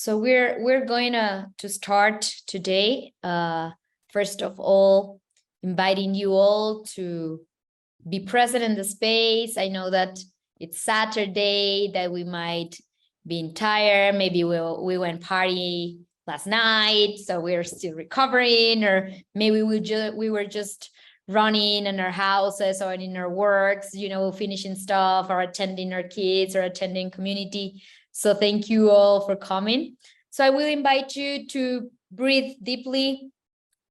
So we're going to start today. First of all, inviting you all to be present in the space. I know that it's Saturday, that we might be tired. Maybe we went party last night, so we're still recovering, or maybe we were just running in our houses or in our works, finishing stuff or attending our kids or attending community. So thank you all for coming. So I will invite you to breathe deeply,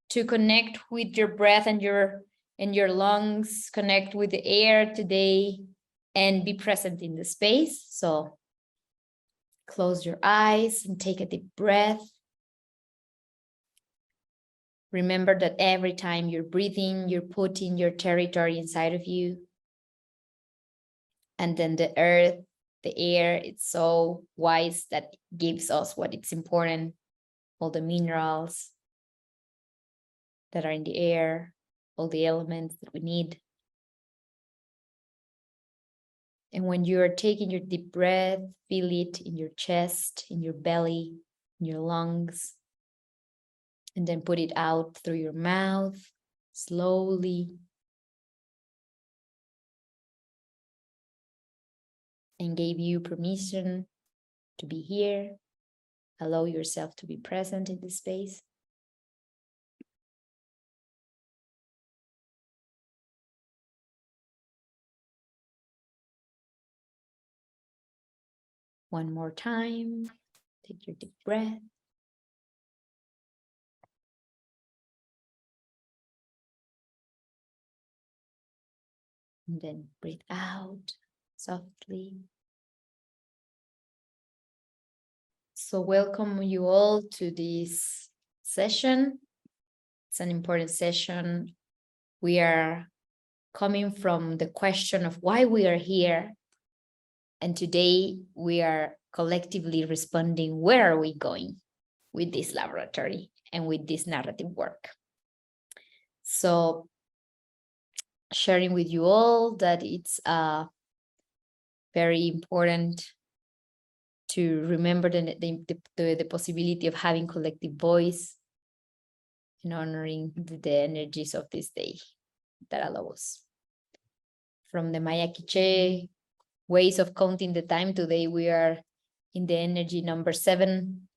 to connect with your breath and your lungs, connect with the air today, and be present in the space. So close your eyes and take a deep breath. Remember that every time you're breathing, you're putting your territory inside of you. And then the earth, the air, it's so wise that gives us what it's important, all the minerals that are in the air, all the elements that we need. And when you are taking your deep breath, feel it in your chest, in your belly, in your lungs, and then put it out through your mouth, slowly. And gave you permission to be here. Allow yourself to be present in this space. One more time, take your deep breath. And then breathe out softly. So welcome you all to this session. It's an important session. We are coming from the question of why we are here. And today we are collectively responding, where are we going with this laboratory and with this narrative work? So sharing with you all that it's very important to remember the possibility of having collective voice and honoring the energies of this day that allow us. From the Maya Quiche ways of counting the time, today we are in the energy number 7,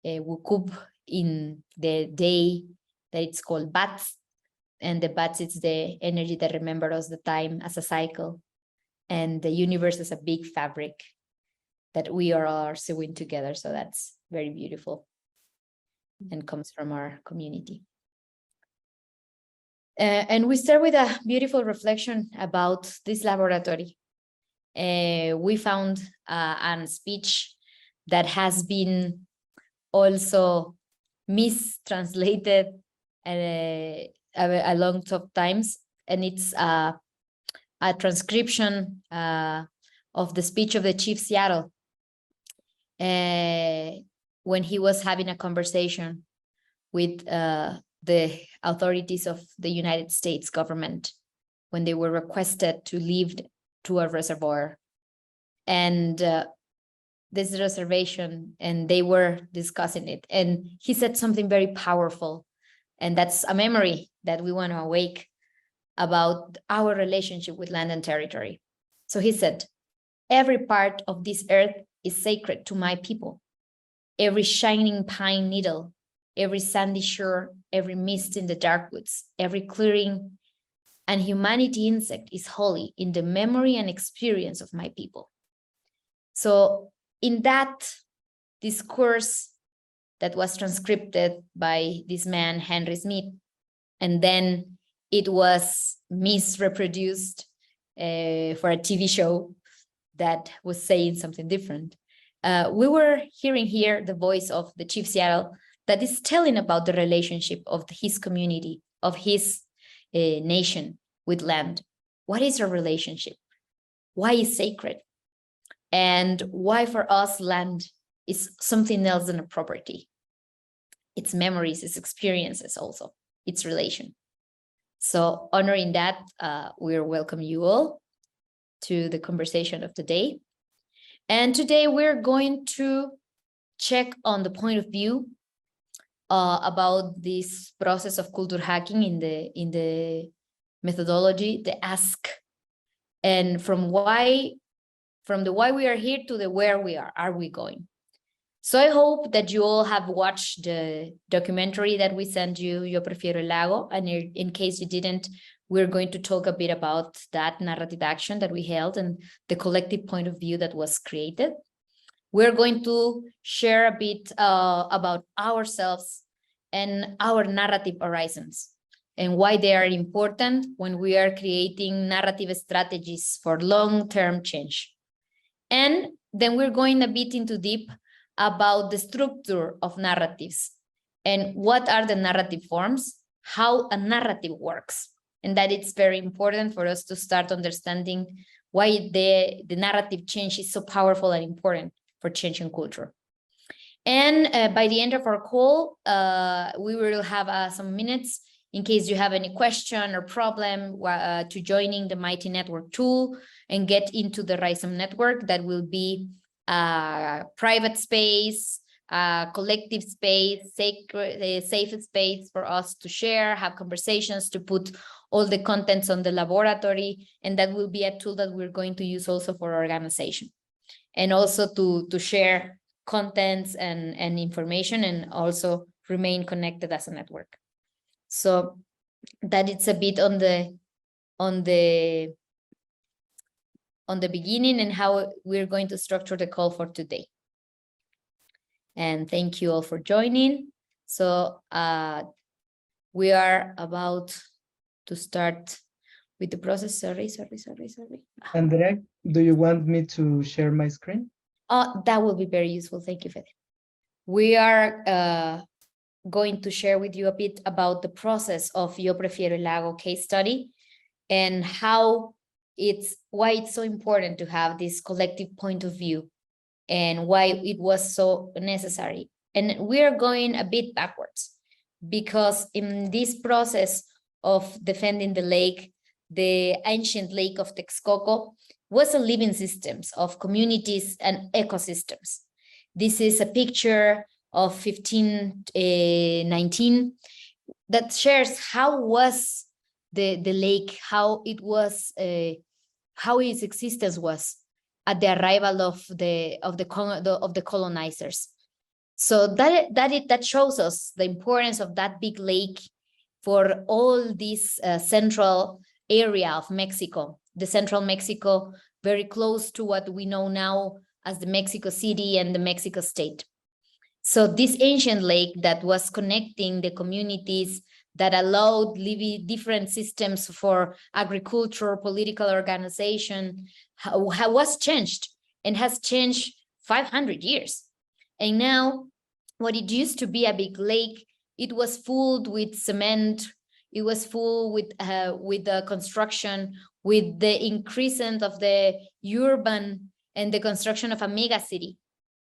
Wukub, in the day that it's called Bats. And the Bats, it's the energy that remembers us the time as a cycle. And the universe is a big fabric that we are sewing together. So that's very beautiful and comes from our community. And we start with a beautiful reflection about this laboratory. We found a speech that has been also mistranslated a long of times, and it's a transcription of the speech of the Chief Seattle when he was having a conversation with the authorities of the United States government when they were requested to leave to a reservoir. And this reservation, and they were discussing it. And he said something very powerful. And that's a memory that we want to awake about our relationship with land and territory. So he said, every part of this earth is sacred to my people. Every shining pine needle, every sandy shore, every mist in the dark woods, every clearing and humanity insect is holy in the memory and experience of my people. So in that discourse that was transcribed by this man, Henry Smith, and then it was misreproduced for a TV show that was saying something different. We were hearing here the voice of the Chief Seattle that is telling about the relationship of his community, of his nation with land. What is our relationship? Why is sacred? And why for us land is something else than a property? It's memories, it's experiences also, it's relation. So honoring that, we welcome you all to the conversation of the day. And today we're going to check on the point of view about this process of culture hacking in the methodology, the ask, and from the why we are here to the where we are we going. So I hope that you all have watched the documentary that we sent you, Yo Prefiero el Lago, and in case you didn't, we're going to talk a bit about that narrative action that we held and the collective point of view that was created. We're going to share a bit about ourselves and our narrative horizons and why they are important when we are creating narrative strategies for long-term change. And then we're going a bit into deep about the structure of narratives and what are the narrative forms, how a narrative works, and that it's very important for us to start understanding why the narrative change is so powerful and important for changing culture. And by the end of our call, we will have some minutes in case you have any question or problem to joining the Mighty Network tool and get into the Rhizome network. That will be a private space, a collective space, safe space for us to share, have conversations, to put all the contents on the laboratory. And that will be a tool that we're going to use also for organization. And also to share contents and information, and also remain connected as a network. So that it's a bit on the beginning and how we're going to structure the call for today. And thank you all for joining. So we are about to start with the process. Sorry. Andrea, do you want me to share my screen? That will be very useful. Thank you, Fede. We are going to share with you a bit about the process of Yo Prefiero el Lago case study and why it's so important to have this collective point of view and why it was so necessary. And we are going a bit backwards because in this process of defending the lake, the ancient lake of Texcoco was a living system of communities and ecosystems. This is a picture of 1519 that shares how was the lake, how it was, how its existence was at the arrival of the colonizers. So that shows us the importance of that big lake for all this central area of Mexico, the central Mexico, very close to what we know now as the Mexico City and the Mexico State. So this ancient lake that was connecting the communities, that allowed different systems for agriculture, political organization, was changed and has changed 500 years. And now what it used to be a big lake, it was filled with cement, it was full with the construction, with the increase of the urban and the construction of a mega city.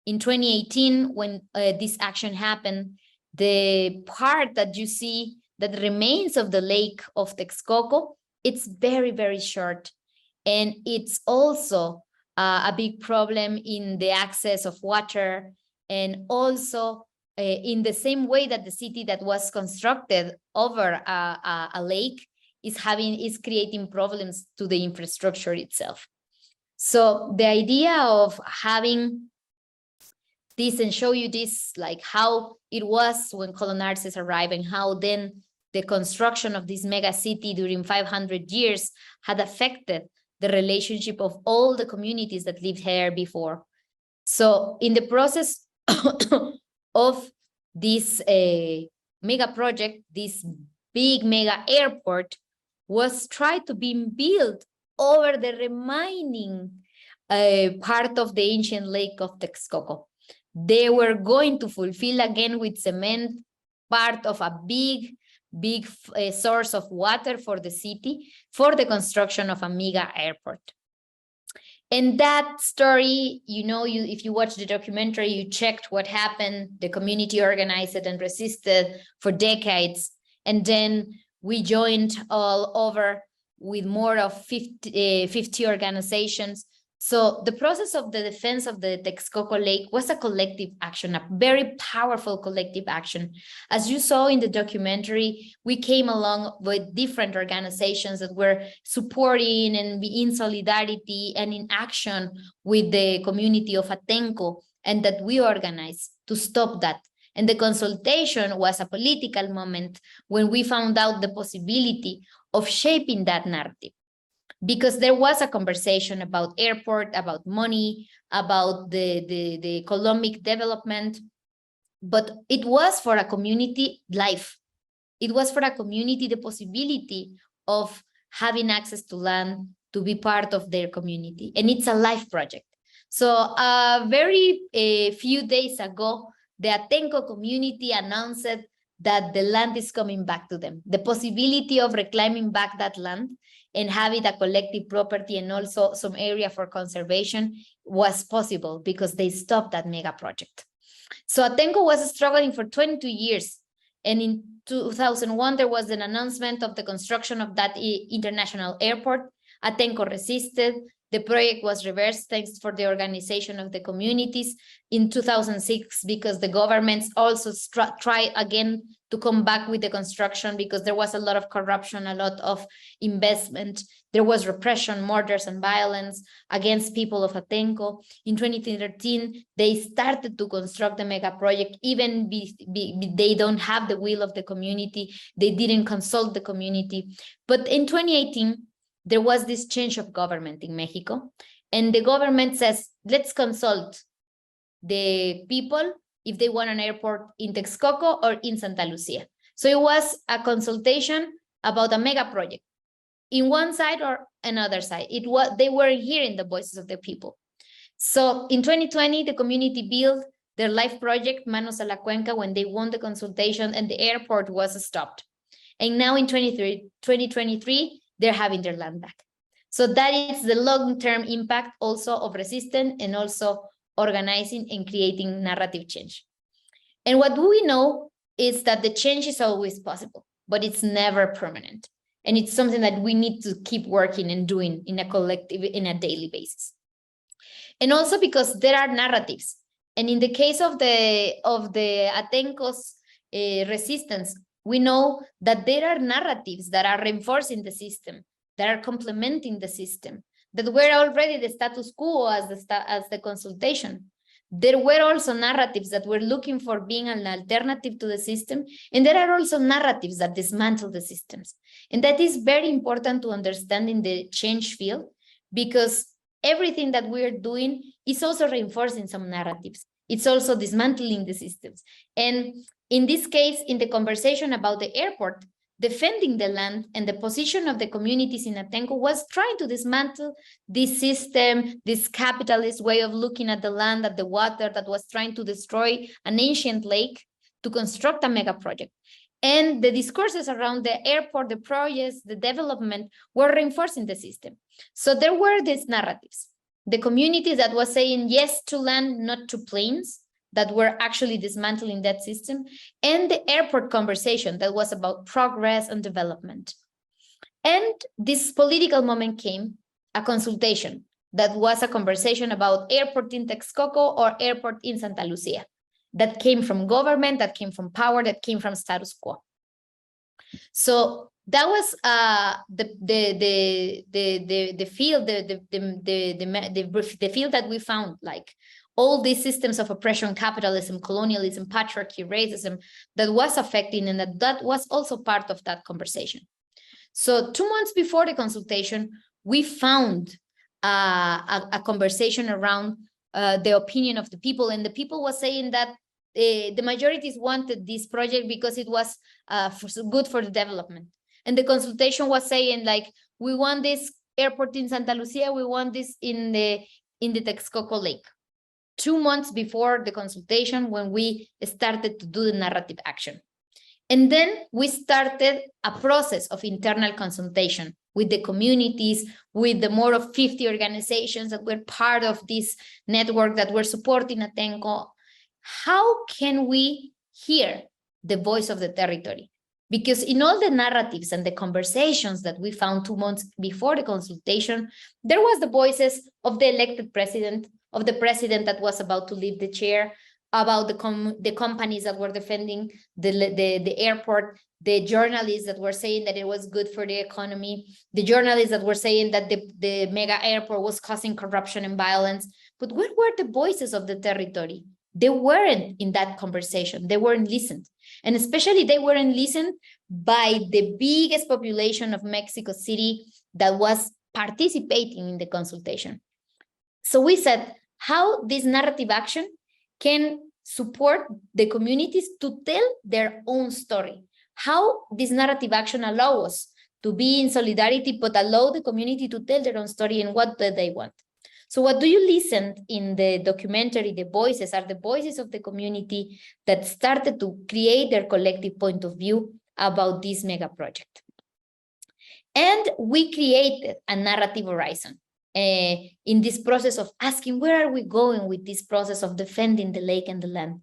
In 2018, when this action happened, the part that you see that remains of the lake of Texcoco, it's very, very short. And it's also a big problem in the access of water, and also in the same way that the city that was constructed over a lake is creating problems to the infrastructure itself. So the idea of having this and show you this, like how it was when colonizers arrived and how then the construction of this mega city during 500 years had affected the relationship of all the communities that lived here before. So in the process of this mega project, this big mega airport was tried to be built over the remaining part of the ancient lake of Texcoco. They were going to fulfill again with cement part of a big source of water for the city for the construction of a mega airport. And that story, if you watch the documentary, you checked what happened, the community organized it and resisted for decades. And then we joined all over with more of 50 organizations So the process of the defense of the Texcoco Lake was a collective action, a very powerful collective action. As you saw in the documentary, we came along with different organizations that were supporting and be in solidarity and in action with the community of Atenco, and that we organized to stop that. And the consultation was a political moment when we found out the possibility of shaping that narrative. Because there was a conversation about airport, about money, about the economic development, but it was for a community life. It was for a community the possibility of having access to land, to be part of their community, and it's a life project. So very few days ago, the Atenco community announced that the land is coming back to them. The possibility of reclaiming back that land and having a collective property and also some area for conservation was possible because they stopped that mega project. So Atenco was struggling for 22 years. And in 2001, there was an announcement of the construction of that international airport. Atenco resisted. The project was reversed thanks for the organization of the communities in 2006, because the governments also tried again to come back with the construction because there was a lot of corruption, a lot of investment. There was repression, murders, and violence against people of Atenco. In 2013, they started to construct the mega project, even they don't have the will of the community. They didn't consult the community. But in 2018, there was this change of government in Mexico, and the government says, let's consult the people if they want an airport in Texcoco or in Santa Lucia. So it was a consultation about a mega project in one side or another side. They were hearing the voices of the people. So in 2020, the community built their life project, Manos a la Cuenca, when they won the consultation and the airport was stopped. And now in 2023, they're having their land back. So that is the long-term impact also of resistance and also organizing and creating narrative change. And what we know is that the change is always possible, but it's never permanent. And it's something that we need to keep working and doing in a collective, in a daily basis. And also because there are narratives. And in the case of the Atenco's resistance, we know that there are narratives that are reinforcing the system, that are complementing the system, that were already the status quo as the consultation. There were also narratives that were looking for being an alternative to the system, and there are also narratives that dismantle the systems. And that is very important to understand in the change field, because everything that we're doing is also reinforcing some narratives. It's also dismantling the systems. And in this case, in the conversation about the airport, defending the land and the position of the communities in Atenco was trying to dismantle this system, this capitalist way of looking at the land, at the water, that was trying to destroy an ancient lake to construct a mega project. And the discourses around the airport, the projects, the development were reinforcing the system. So there were these narratives. The community that was saying yes to land, not to planes, that were actually dismantling that system, and the airport conversation that was about progress and development. And this political moment came, a consultation that was a conversation about airport in Texcoco or airport in Santa Lucia, that came from government, that came from power, that came from status quo. So that was the field, the field that we found, like all these systems of oppression, capitalism, colonialism, patriarchy, racism, that was affecting, and that was also part of that conversation. So 2 months before the consultation, we found a conversation around the opinion of the people, and the people was saying that the majorities wanted this project because it was good for the development. And the consultation was saying, like, we want this airport in Santa Lucia, we want this in the Texcoco Lake. 2 months before the consultation, when we started to do the narrative action. And then we started a process of internal consultation with the communities, with the more of 50 organizations that were part of this network that were supporting Atenco. How can we hear the voice of the territory? Because in all the narratives and the conversations that we found 2 months before the consultation, there was the voices of the elected president, of the president that was about to leave the chair, about the companies that were defending the airport, the journalists that were saying that it was good for the economy, the journalists that were saying that the mega airport was causing corruption and violence. But where were the voices of the territory? They weren't in that conversation. They weren't listened. And especially they weren't listened by the biggest population of Mexico City that was participating in the consultation. So we said how this narrative action can support the communities to tell their own story. How this narrative action allows us to be in solidarity, but allow the community to tell their own story and what do they want. So what do you listen in the documentary? The voices are the voices of the community that started to create their collective point of view about this mega project. And we created a narrative horizon in this process of asking, where are we going with this process of defending the lake and the land?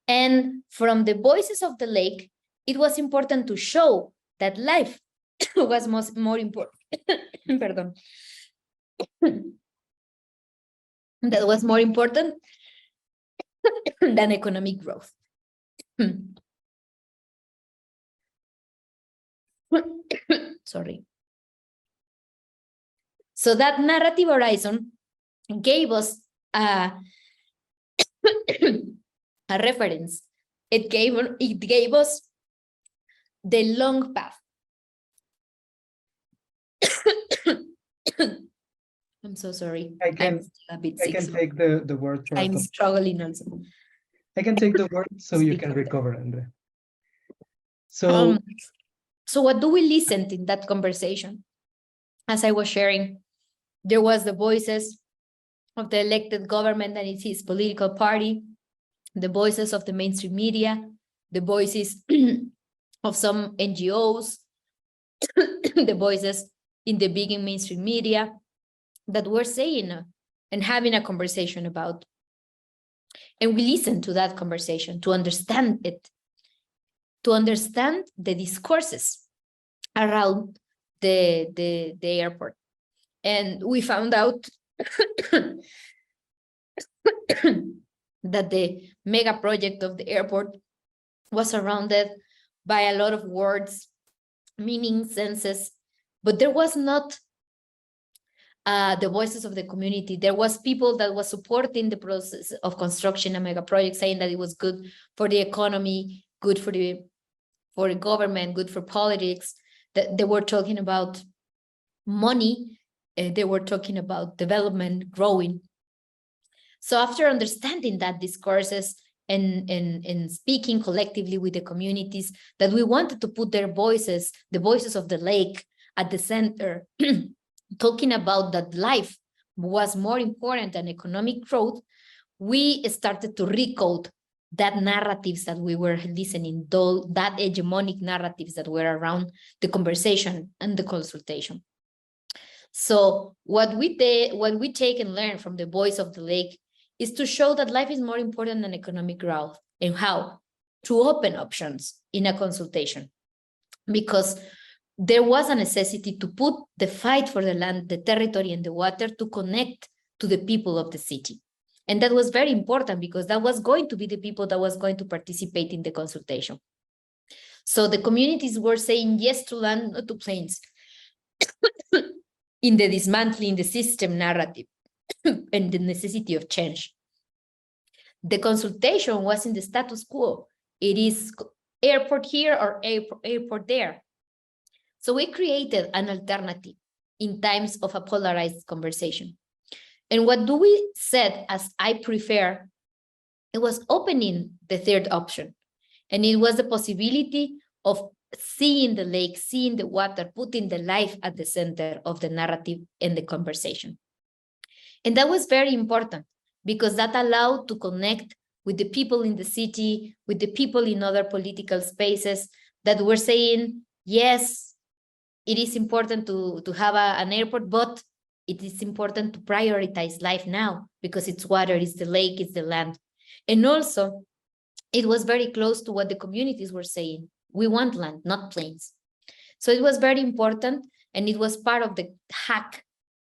And from the voices of the lake, it was important to show that life was more important. Pardon. That was more important than economic growth. Sorry. So that narrative horizon gave us a reference. It gave us the long path. I'm so sorry. I can take the word. I'm struggling also. I can take the word so you can recover, Andrea. So what do we listen in that conversation? As I was sharing, there was the voices of the elected government and its political party, the voices of the mainstream media, the voices of some NGOs, the voices in the big and mainstream media that were saying and having a conversation about. And we listened to that conversation to understand it, to understand the discourses around the airport. And we found out that the mega project of the airport was surrounded by a lot of words, meanings, senses, but there was not the voices of the community. There was people that was supporting the process of construction a mega project, saying that it was good for the economy, good for the government, good for politics. That they were talking about money, they were talking about development, growing. So after understanding that discourses and speaking collectively with the communities, that we wanted to put their voices, the voices of the lake, at the center, talking about that life was more important than economic growth, we started to recode that narratives that we were listening, that hegemonic narratives that were around the conversation and the consultation. So what we take and learn from the voice of the lake is to show that life is more important than economic growth. And how? To open options in a consultation. Because there was a necessity to put the fight for the land, the territory, and the water to connect to the people of the city. And that was very important because that was going to be the people that was going to participate in the consultation. So the communities were saying yes to land, not to planes, in the dismantling the system narrative and the necessity of change. The consultation was in the status quo. It is airport here or airport there. So we created an alternative in times of a polarized conversation. And what do we said as I prefer, it was opening the third option. And it was the possibility of seeing the lake, seeing the water, putting the life at the center of the narrative and the conversation. And that was very important because that allowed to connect with the people in the city, with the people in other political spaces that were saying, yes, it is important to have an airport, but it is important to prioritize life now because it's water, it's the lake, it's the land. And also, it was very close to what the communities were saying. We want land, not plains. So it was very important, and it was part of the hack,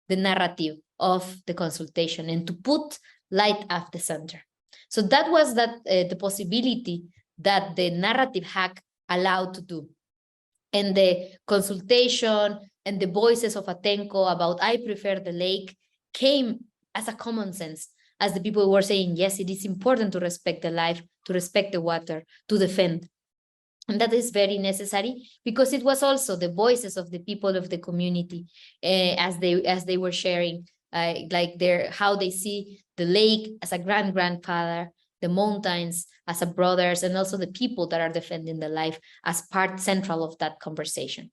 the narrative of the consultation, and to put light at the center. So that was the possibility that the narrative hack allowed to do. And the consultation and the voices of Atenco about I prefer the lake came as a common sense, as the people were saying, yes, it is important to respect the life, to respect the water, to defend. And that is very necessary, because it was also the voices of the people of the community as they were sharing, like how they see the lake as a grandfather, the mountains as a brothers, and also the people that are defending the life as part central of that conversation.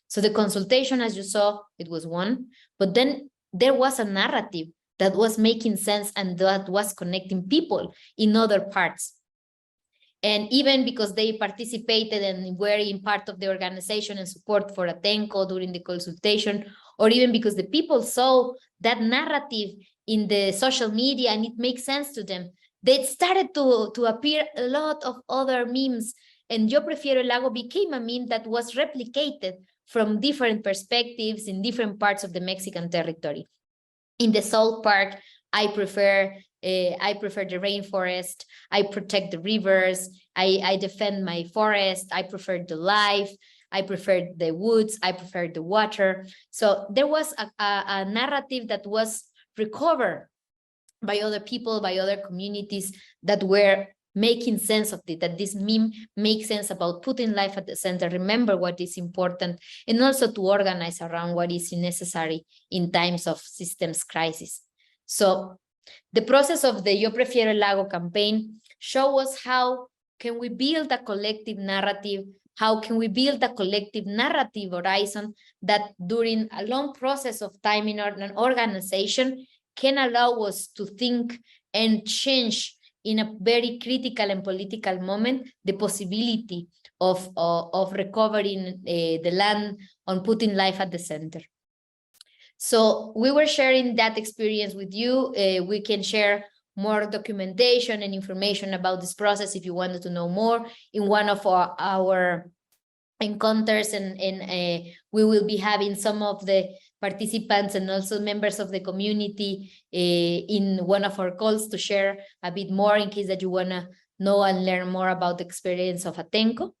So the consultation, as you saw, it was one, but then there was a narrative that was making sense and that was connecting people in other parts. And even because they participated and were in part of the organization and support for Atenco during the consultation, or even because the people saw that narrative in the social media and it makes sense to them, they started to appear a lot of other memes, and Yo Prefiero el Lago became a meme that was replicated from different perspectives in different parts of the Mexican territory. In the South Park, I prefer the rainforest, I protect the rivers, I defend my forest, I prefer the life, I prefer the woods, I prefer the water. So there was a narrative that was recovered by other people, by other communities that were making sense of it, that this meme makes sense about putting life at the center, remember what is important, and also to organize around what is necessary in times of systems crisis. So the process of the Yo Prefiero el Lago campaign show us how can we build a collective narrative, how can we build a collective narrative horizon that during a long process of time in an organization can allow us to think and change in a very critical and political moment the possibility of recovering the land, on putting life at the center. So we were sharing that experience with you. We can share more documentation and information about this process if you wanted to know more in one of our encounters, and we will be having some of the participants and also members of the community in one of our calls to share a bit more in case that you want to know and learn more about the experience of Atenco.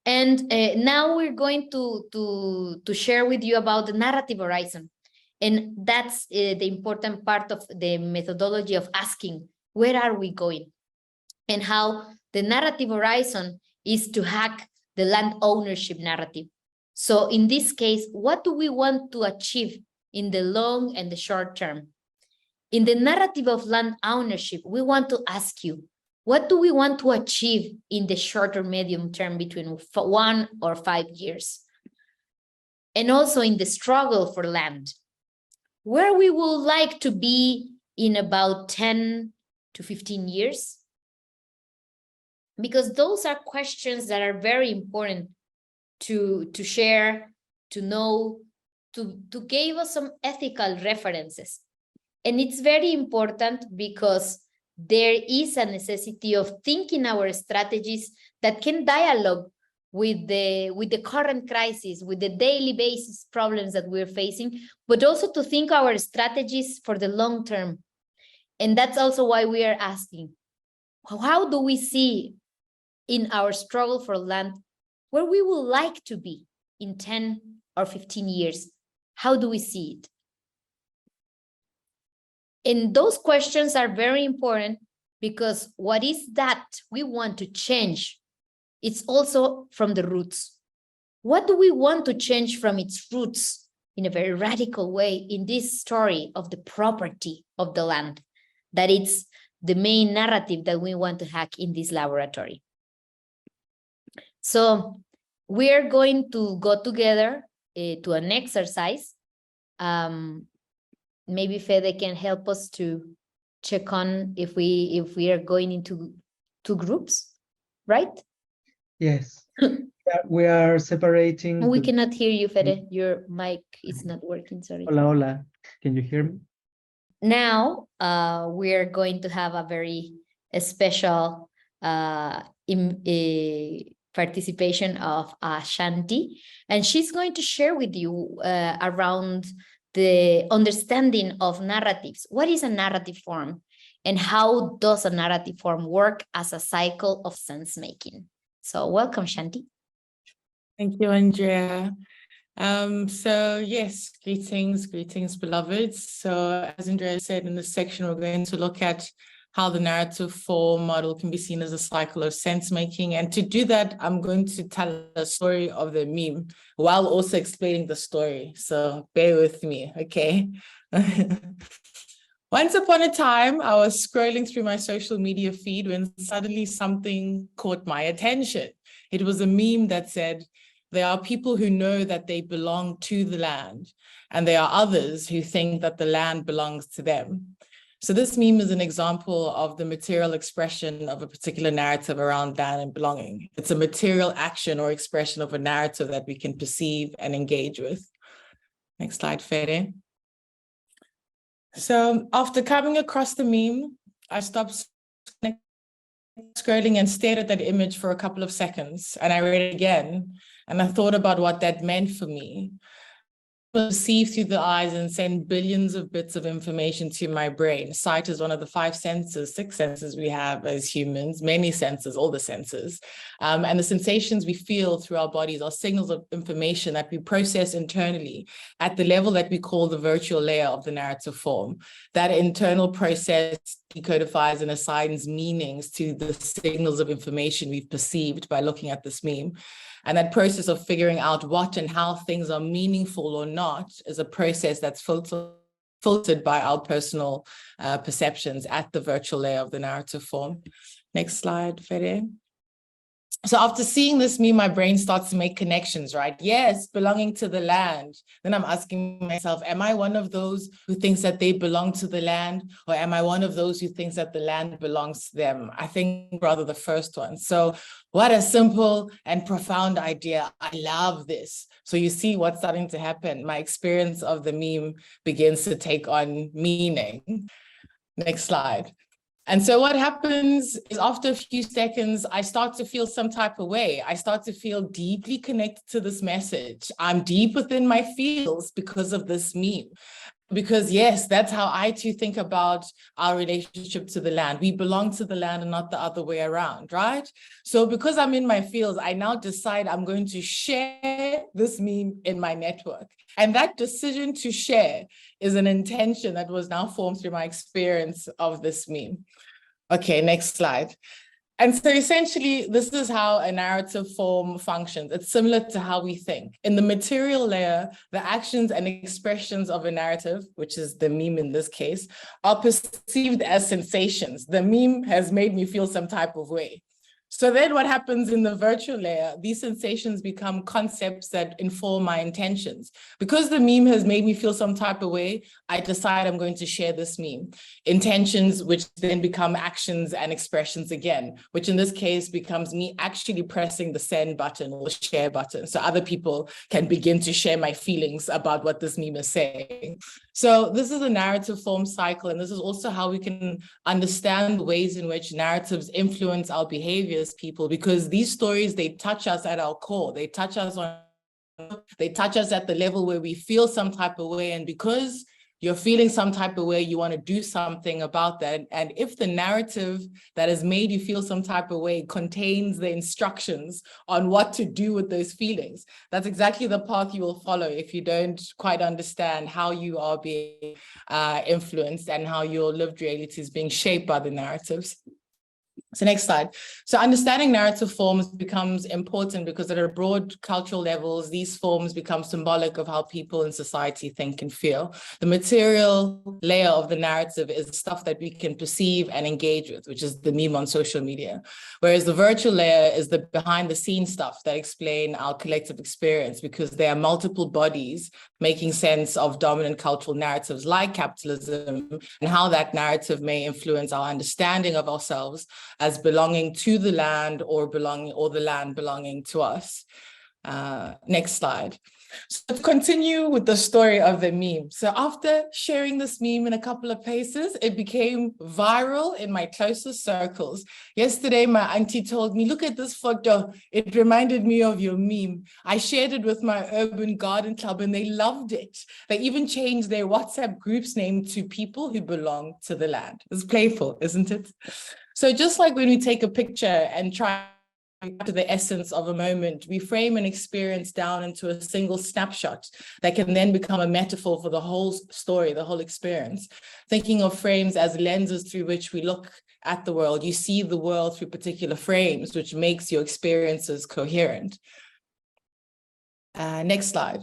And now we're going to share with you about the narrative horizon. And that's the important part of the methodology of asking, where are we going? And how the narrative horizon is to hack the land ownership narrative. So in this case, what do we want to achieve in the long and the short term? In the narrative of land ownership, we want to ask you, what do we want to achieve in the short or medium term between 1 or 5 years? And also in the struggle for land, where we would like to be in about 10 to 15 years? Because those are questions that are very important to share, to know, to give us some ethical references. And it's very important because there is a necessity of thinking our strategies that can dialogue with the current crisis, with the daily basis problems that we're facing, but also to think our strategies for the long term. And that's also why we are asking, how do we see in our struggle for land where we would like to be in 10 or 15 years? How do we see it? And those questions are very important because what is that we want to change? It's also from the roots. What do we want to change from its roots in a very radical way in this story of the property of the land? That it's the main narrative that we want to hack in this laboratory. So we're going to go together to an exercise. Maybe Fede can help us to check on if we are going into 2 groups, right? Yes. We are separating. We cannot hear you, Fede. Your mic is not working, sorry. Hola, hola. Can you hear me? Now, we're going to have a very special participation of Shanti, and she's going to share with you around the understanding of narratives. What is a narrative form, and how does a narrative form work as a cycle of sense making? So welcome, Shanti. Thank you, Andrea. So yes, greetings, beloveds. So as Andrea said, in this section, we're going to look at how the narrative form model can be seen as a cycle of sense making. And to do that, I'm going to tell a story of the meme while also explaining the story. So bear with me, okay? Once upon a time, I was scrolling through my social media feed when suddenly something caught my attention. It was a meme that said, "There are people who know that they belong to the land, and there are others who think that the land belongs to them." So this meme is an example of the material expression of a particular narrative around land and belonging. It's a material action or expression of a narrative that we can perceive and engage with. Next slide, Fede. So after coming across the meme, I stopped scrolling and stared at that image for a couple of seconds, and I read it again, and I thought about what that meant for me. Perceive through the eyes and send billions of bits of information to my brain. Sight is one of the 5 senses, 6 senses we have as humans, many senses, all the senses. And the sensations we feel through our bodies are signals of information that we process internally at the level that we call the virtual layer of the narrative form. That internal process decodifies and assigns meanings to the signals of information we've perceived by looking at this meme. And that process of figuring out what and how things are meaningful or not is a process that's filtered by our personal perceptions at the virtual layer of the narrative form. Next slide, Fede. So after seeing this meme, my brain starts to make connections, right? Yes, belonging to the land. Then I'm asking myself, am I one of those who thinks that they belong to the land? Or am I one of those who thinks that the land belongs to them? I think rather the first one. So what a simple and profound idea. I love this. So you see what's starting to happen. My experience of the meme begins to take on meaning. Next slide. And so what happens is after a few seconds, I start to feel some type of way. I start to feel deeply connected to this message. I'm deep within my feels because of this meme. Because yes, that's how I too think about our relationship to the land. We belong to the land and not the other way around, right? So because I'm in my fields, I now decide I'm going to share this meme in my network. And that decision to share is an intention that was now formed through my experience of this meme. Okay, next slide. And so essentially, this is how a narrative form functions. It's similar to how we think. In the material layer, the actions and expressions of a narrative, which is the meme in this case, are perceived as sensations. The meme has made me feel some type of way. So then what happens in the virtual layer, these sensations become concepts that inform my intentions. Because the meme has made me feel some type of way, I decide I'm going to share this meme. Intentions, which then become actions and expressions again, which in this case becomes me actually pressing the send button or share button. So other people can begin to share my feelings about what this meme is saying. So this is a narrative form cycle. And this is also how we can understand the ways in which narratives influence our behavior as people, because these stories, they touch us at our core. They touch us at the level where we feel some type of way. And because you're feeling some type of way, you want to do something about that. And if the narrative that has made you feel some type of way contains the instructions on what to do with those feelings, that's exactly the path you will follow if you don't quite understand how you are being influenced and how your lived reality is being shaped by the narratives. So next slide. So understanding narrative forms becomes important because at a broad cultural levels, these forms become symbolic of how people in society think and feel. The material layer of the narrative is stuff that we can perceive and engage with, which is the meme on social media. Whereas the virtual layer is the behind the scenes stuff that explain our collective experience, because there are multiple bodies making sense of dominant cultural narratives like capitalism and how that narrative may influence our understanding of ourselves as belonging to the land or the land belonging to us. Next slide. So to continue with the story of the meme. So after sharing this meme in a couple of places, it became viral in my closest circles. Yesterday, my auntie told me, look at this photo. It reminded me of your meme. I shared it with my urban garden club and they loved it. They even changed their WhatsApp group's name to People Who Belong to the Land. It's playful, isn't it? So just like when we take a picture and try to the essence of a moment, we frame an experience down into a single snapshot that can then become a metaphor for the whole story, the whole experience. Thinking of frames as lenses through which we look at the world, you see the world through particular frames, which makes your experiences coherent. Next slide.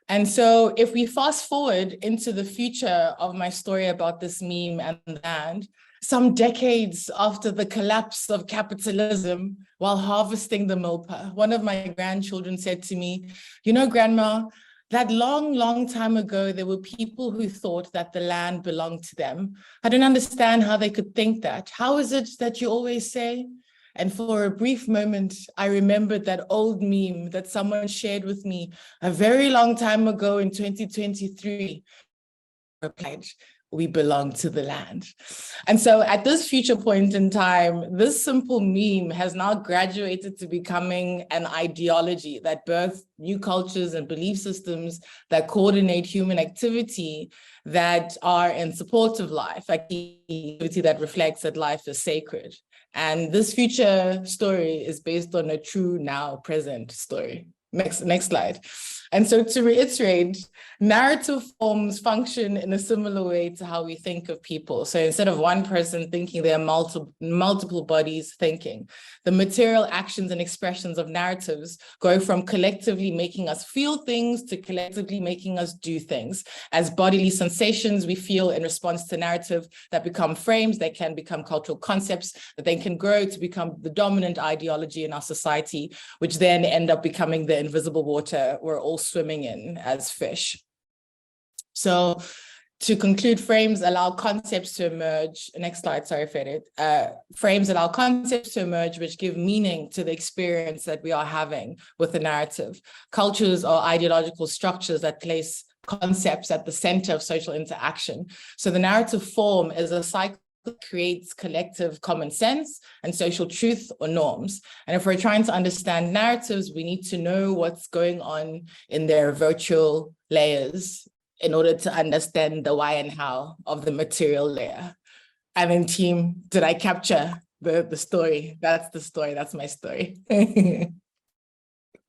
And so if we fast forward into the future of my story about this meme and land, some decades after the collapse of capitalism, while harvesting the milpa, one of my grandchildren said to me, you know, Grandma, that long time ago, there were people who thought that the land belonged to them. I don't understand how they could think that. How is it that you always say? And for a brief moment, I remembered that old meme that someone shared with me a very long time ago in 2023. Replied, we belong to the land. And so at this future point in time, this simple meme has now graduated to becoming an ideology that births new cultures and belief systems that coordinate human activity that are in support of life, activity that reflects that life is sacred. And this future story is based on a true now present story. Next slide. And so to reiterate, narrative forms function in a similar way to how we think of people. So instead of one person thinking, there are multiple bodies thinking. The material actions and expressions of narratives go from collectively making us feel things to collectively making us do things. As bodily sensations we feel in response to narrative that become frames, they can become cultural concepts that then can grow to become the dominant ideology in our society, which then end up becoming the invisible water we're all swimming in as fish. So to conclude, frames allow concepts to emerge. Next slide, sorry, Frederick. Frames allow concepts to emerge which give meaning to the experience that we are having with the narrative. Cultures or ideological structures that place concepts at the center of social interaction. So the narrative form is a cycle that creates collective common sense and social truth or norms. And if we're trying to understand narratives, we need to know what's going on in their virtual layers in order to understand the why and how of the material layer. And then team, did I capture the story? That's the story, that's my story.